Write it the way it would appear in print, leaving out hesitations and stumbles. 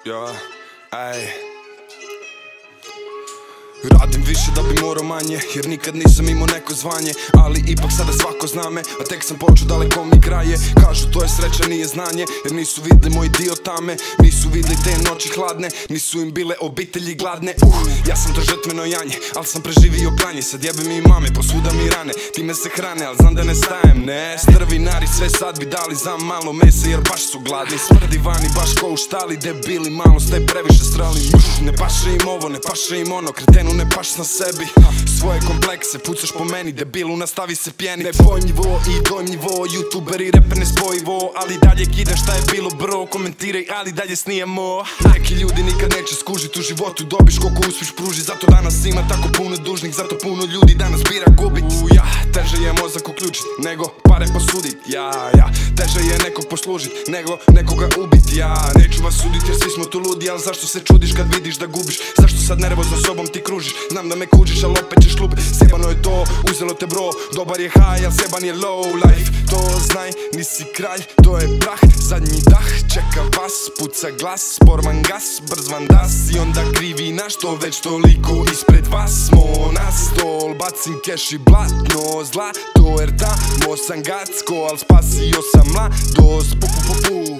Ja, ej. Radim više da bi morao manje, jer nikad nisam imao neko zvanje. Ali ipak sada svako zna me, a tek sam počeo, daleko mi kraje. Kažu to je sreća, nije znanje, jer nisu vidli moj dio tame. Nisu vidli te noći hladne, nisu im bile obitelji gladne. Ja sam to žrtveno janje, al sam preživio klanje. Sad jebe mi i mame, posvuda mi rane, time se hrane, al znam da ne stajem. Ne, strvinari sve sad bi dali za malo mesa, jer baš su gladni. Smrdi vani baš ko u štali, debili malo ste previše strali. Ne paše im ovo, ne paše im ono, kretenu ne paš na sebi. Svoje komplekse pucaš po meni, debilu nastavi se pjenit. Nepojmljivo i dojmljivo, youtuberi reper nespojivo. Ali dalje kidam šta je bilo bro, komentiraj ali dalje snijemo. Neki ljudi nikad neće skužit u životu, dobiš koliko uspiš pruži. Zato danas ima tako puno dužnih, zato puno ljudi danas bira gubit. Teže je mozak uključit, nego pare posudit. Teže je nekog poslužit, nego nekoga ubit. Neću vas sudit jer svi smo tu ludi, al zašto se čudiš kad vidiš da gubiš? Zašto sad nervozno sobom ti kružiš? Znam da me kužiš, al opet ćeš lupit. Sjebano je to, uzelo te bro, dobar je high, al sjeban je low life. To znaj, nisi kralj, to je prah, zadnji dah, čeka vas, puca glas, sporman gas, brz van das. I onda krivi na što već toliko ispred vas smo na stol. Bacim keš i blatno, zlato jer tamo sam gacko, al spasio sam mladost, pu pu pu pu.